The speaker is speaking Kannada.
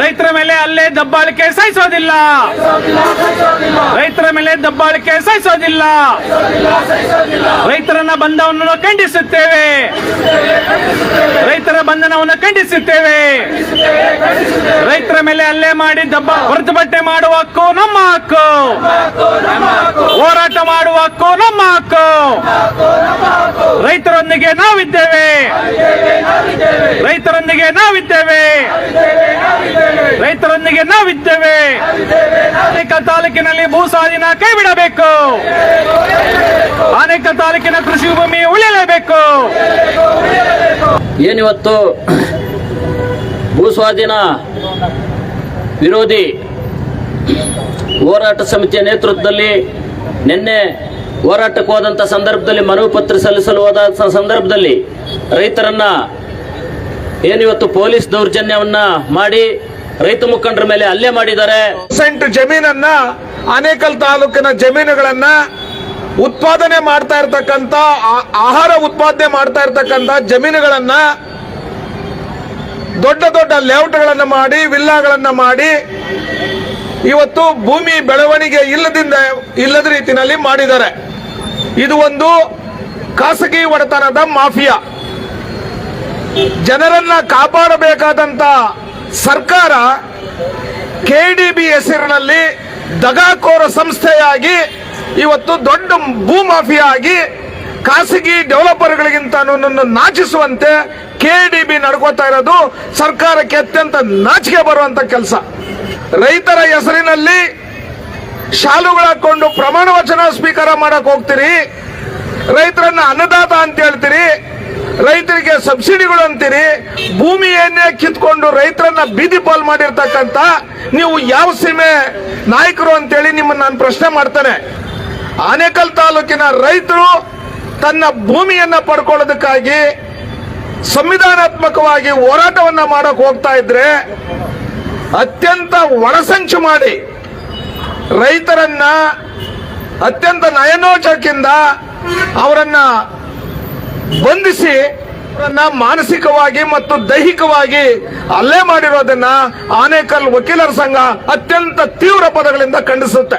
ರೈತರ ಮೇಲೆ ಅಲ್ಲೇ ದಬ್ಬಾಳಿಕೆ ಸಹಿಸೋದಿಲ್ಲ. ರೈತರ ಮೇಲೆ ದಬ್ಬಾಳಿಕೆ ಸಹಿಸೋದಿಲ್ಲ. ರೈತರನ್ನ ಬಂಧನವನ್ನು ಖಂಡಿಸುತ್ತೇವೆ. ರೈತರ ಬಂಧನವನ್ನು ಖಂಡಿಸುತ್ತೇವೆ. ರೈತರ ಮೇಲೆ ಹಲ್ಲೆ ಮಾಡಿ ಹೊರತುಪಟ್ಟೆ ಮಾಡುವ ಹಕ್ಕು ನಮ್ಮ ಹಕ್ಕು. ಹೋರಾಟ ಮಾಡುವ ಹಕ್ಕು ನಮ್ಮ ಹಕ್ಕು. ರೈತರೊಂದಿಗೆ ನಾವಿದ್ದೇವೆ. ರೈತರೊಂದಿಗೆ ನಾವಿದ್ದೇವೆ. ರೈತರೊಂದಿಗೆ ನಾವಿದ್ದೇವೆ. ಅನೇಕ ತಾಲೂಕಿನಲ್ಲಿ ಭೂ ಸ್ವಾಧೀನ ಕೈ ಬಿಡಬೇಕು. ಅನೇಕ ತಾಲೂಕಿನ ಕೃಷಿ ಭೂಮಿ ಉಳಿಯಲೇಬೇಕು. ಏನಿವತ್ತು ಭೂ ಸ್ವಾಧೀನ ವಿರೋಧಿ ಹೋರಾಟ ಸಮಿತಿಯ ನೇತೃತ್ವದಲ್ಲಿ ನಿನ್ನೆ ಹೋರಾಟಕ್ಕೆ ಹೋದಂಥ ಸಂದರ್ಭದಲ್ಲಿ ಮನವಿ ಪತ್ರ ಸಲ್ಲಿಸಲು ಹೋದ ಸಂದರ್ಭದಲ್ಲಿ ರೈತರನ್ನ ಏನಿವತ್ತು ಪೊಲೀಸ್ ದೌರ್ಜನ್ಯವನ್ನ ಮಾಡಿ ರೈತ ಮುಖಂಡರ ಮೇಲೆ ಹಲ್ಲೆ ಮಾಡಿದ್ದಾರೆ. ಜಮೀನನ್ನ ಆನೇಕಲ್ ತಾಲೂಕಿನ ಜಮೀನುಗಳನ್ನ ಉತ್ಪಾದನೆ ಮಾಡ್ತಾ ಇರ್ತಕ್ಕಂಥ ಆಹಾರ ಉತ್ಪಾದನೆ ಮಾಡ್ತಾ ಇರ್ತಕ್ಕಂಥ ಜಮೀನುಗಳನ್ನ ದೊಡ್ಡ ದೊಡ್ಡ ಲೇಔಟ್ಗಳನ್ನ ಮಾಡಿ ವಿಲ್ಲಾಗಳನ್ನ ಮಾಡಿ ಇವತ್ತು ಭೂಮಿ ಬೆಳವಣಿಗೆ ಇಲ್ಲದ ರೀತಿಯಲ್ಲಿ ಮಾಡಿದ್ದಾರೆ. ಇದು ಒಂದು ಖಾಸಗಿ ಒಡೆತನದ ಮಾಫಿಯಾ. ಜನರನ್ನ ಕಾಪಾಡಬೇಕಾದಂತ ಸರ್ಕಾರ ಕೆಡಿಬಿ ಹೆಸರಿನಲ್ಲಿ ದಗಾಕೋರ ಸಂಸ್ಥೆಯಾಗಿ ಇವತ್ತು ದೊಡ್ಡ ಭೂ ಮಾಫಿಯಾ ಆಗಿ ಖಾಸಗಿ ಡೆವಲಪರ್ಗಳಿಗಿಂತ ನಾಚಿಸುವಂತೆ ಕೆಡಿಬಿ ನಡ್ಕೋತಾ ಇರೋದು ಸರ್ಕಾರಕ್ಕೆ ಅತ್ಯಂತ ನಾಚಿಕೆ ಬರುವಂತ ಕೆಲಸ. ರೈತರ ಹೆಸರಿನಲ್ಲಿ ಶಾಲುಗಳು ಹಾಕೊಂಡು ಪ್ರಮಾಣ ವಚನ ಸ್ವೀಕಾರ ಮಾಡಕ್ ಹೋಗ್ತೀರಿ. ರೈತರನ್ನ ಅನ್ನದಾತ ಅಂತ ಹೇಳ್ತೀರಿ. ರೈತರಿಗೆ ಸಬ್ಸಿಡಿಗಳು ಅಂತೀರಿ. ಭೂಮಿಯನ್ನೇ ಕಿತ್ಕೊಂಡು ರೈತರನ್ನ ಬೀದಿ ಪಾಲ್ ಮಾಡಿರ್ತಕ್ಕಂಥ ನೀವು ಯಾವ ಸೀಮೆ ನಾಯಕರು ಅಂತೇಳಿ ನಿಮ್ಮನ್ನ ನಾನು ಪ್ರಶ್ನೆ ಮಾಡ್ತೇನೆ. ಆನೇಕಲ್ ತಾಲೂಕಿನ ರೈತರು ತನ್ನ ಭೂಮಿಯನ್ನ ಪಡ್ಕೊಳ್ಳೋದಕ್ಕಾಗಿ ಸಂವಿಧಾನಾತ್ಮಕವಾಗಿ ಹೋರಾಟವನ್ನ ಮಾಡಕ್ ಹೋಗ್ತಾ ಇದ್ರೆ ಅತ್ಯಂತ ಒಳಸಂಚು ಮಾಡಿ ರೈತರನ್ನ ಅತ್ಯಂತ ನಯನೋಚಕಿಂದ ಅವರನ್ನ ಬಂಧಿಸಿ ಮಾನಸಿಕವಾಗಿ ಮತ್ತು ದೈಹಿಕವಾಗಿ ಹಲ್ಲೆ ಮಾಡಿರೋದನ್ನ ಆನೇಕಲ್ ವಕೀಲರ ಸಂಘ ಅತ್ಯಂತ ತೀವ್ರ ಪದಗಳಿಂದ ಖಂಡಿಸುತ್ತೆ.